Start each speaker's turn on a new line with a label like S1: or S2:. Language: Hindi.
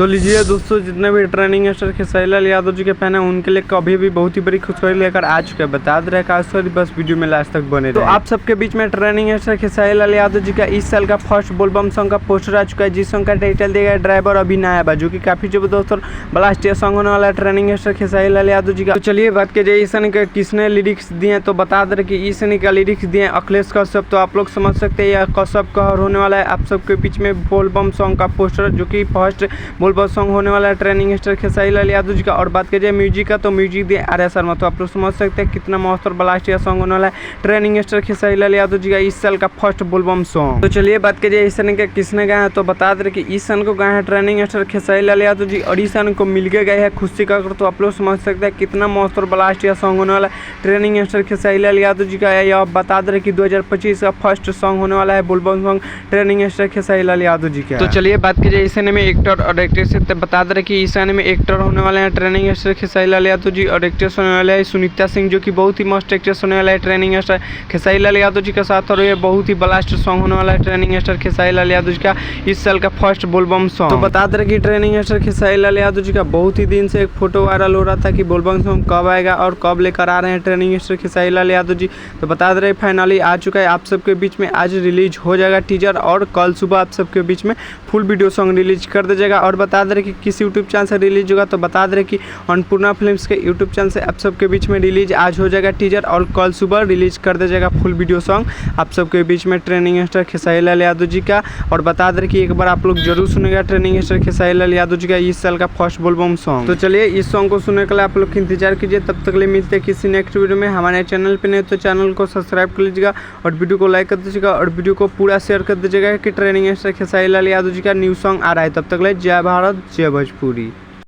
S1: तो लीजिए दोस्तों, जितने भी ट्रेनिंग स्टार खेसारी लाल यादव जी के फैन हैं उनके लिए कभी भी बहुत ही बड़ी खुशखबरी लेकर आ चुका है। बता दे रहे खास कर बस वीडियो में लास्ट तक बने तो आप सबके बीच में ट्रेनिंग स्टार खेसारी लाल यादव जी का इस साल का फर्स्ट बोलबम सॉन्ग का पोस्टर आ चुका है, जिस सॉन्ग का टाइटल दिया गया ड्राइवर अभी नया बा, जो कि काफी जबरदस्त और ब्लास्टिया सॉन्ग होने वाला है ट्रेनिंग स्टार खेसारी लाल यादव जी का। तो चलिए बात कीजिए इस सॉन्ग का किसने लिरिक्स दिए, तो बता दे कि इस सॉन्ग का लिरिक्स दिए अखिलेश कश्यप। तो आप लोग समझ सकते हैं यह कश्यप का होने वाला है आप सबके बीच में बोलबम सॉन्ग का पोस्टर, जो कि फर्स्ट बोलबम सॉन्ग होने वाला है ट्रेनिंग स्टार खेसारी लाल यादव जी का। और बात कीजिए म्यूजिक का, तो म्यूजिक दिए आर्या शर्मा। तो आप लोग समझ सकते हैं कितना मस्त और ब्लास्टिया सॉन्ग होने वाला है ट्रेनिंग स्टार खेसारी लाल यादव जी का इस साल का फर्स्ट बोलबम सॉन्ग। तो चलिए बात कीजिए इस सॉन्ग का किसने गाया है, तो बता दें कि इस सॉन्ग को गाया है ट्रेनिंग स्टार खेसारी लाल यादव जी और इस सॉन्ग को मिलके गए हैं खुशी का। तो आप लोग समझ सकते हैं कितना मस्त और ब्लास्टिया सॉन्ग होने वाला है ट्रेनिंग स्टार खेसारी लाल यादव जी का। यह बता दें कि 2025 का फर्स्ट सॉन्ग होने वाला है बोलबम song training star Khesari Lal Yadav ji का। तो चलिए बात कीजिए इस सॉन्ग में एक्टर और एक्ट्रेस से, बता दें कि इस सॉन्ग में एक्टर होने वाले हैं ट्रेनिंग स्टार खेसारी लाल यादव जी और एक्ट्रेस होने वाले हैं सुनीता सिंह, जो कि बहुत ही मस्त एक्ट्रेस होने वाला है ट्रेनिंग स्टार खेसारी लाल यादव जी के साथ। और ये बहुत ही ब्लास्ट सॉन्ग होने वाला है ट्रेनिंग स्टार खेसारी लाल यादव जी का इस साल का फर्स्ट बोलबम सॉन्ग। तो बता दें कि ट्रेनिंग स्टार खेसारी लाल यादव जी का बहुत ही दिन से एक फोटो वायरल हो रहा था कि बोलबम सॉन्ग कब आएगा और कब लेकर आ रहे हैं ट्रेनिंग स्टार खेसारी लाल यादव जी। तो बता दे रहे फाइनली आ चुका है आप सबके बीच में, आज रिलीज हो जाएगा टीजर और कल सुबह आप सबके बीच में फुल वीडियो सॉन्ग रिलीज कर दिया जाएगा। और बता दे रहे कि किस यूट्यूब चैनल से रिलीज होगा, तो बता दे रहे कि अन्नपूर्णा फिल्म्स के यूट्यूब चैनल से आप सबके बीच में रिलीज आज हो जाएगा टीजर और कल सुबह रिलीज कर दिया जाएगा फुल वीडियो सॉन्ग आप सबके बीच में ट्रेनिंग स्टार खेसारी लाल यादव जी का। और बता दे कि एक बार आप लोग जरूर सुनेगा ट्रेनिंग स्टार खेसारी लाल यादव जी का इस साल का फर्स्ट बोलबम सॉन्ग। तो चलिए इस सॉन्ग को सुनने के लिए आप लोग इंतजार कीजिए, तब तक लिए मिलते हैं किसी नेक्स्ट वीडियो में। हमारे चैनल पे नहीं तो चैनल को सब्सक्राइब कर लीजिएगा और वीडियो को लाइक कर दीजिएगा और वीडियो को पूरा शेयर कर दीजिएगा कि ट्रेनिंग स्टार खेसारी लाल यादव जी का न्यू सॉन्ग आ रहा है। तब तक लिए जय भारत जय भोजपुरी।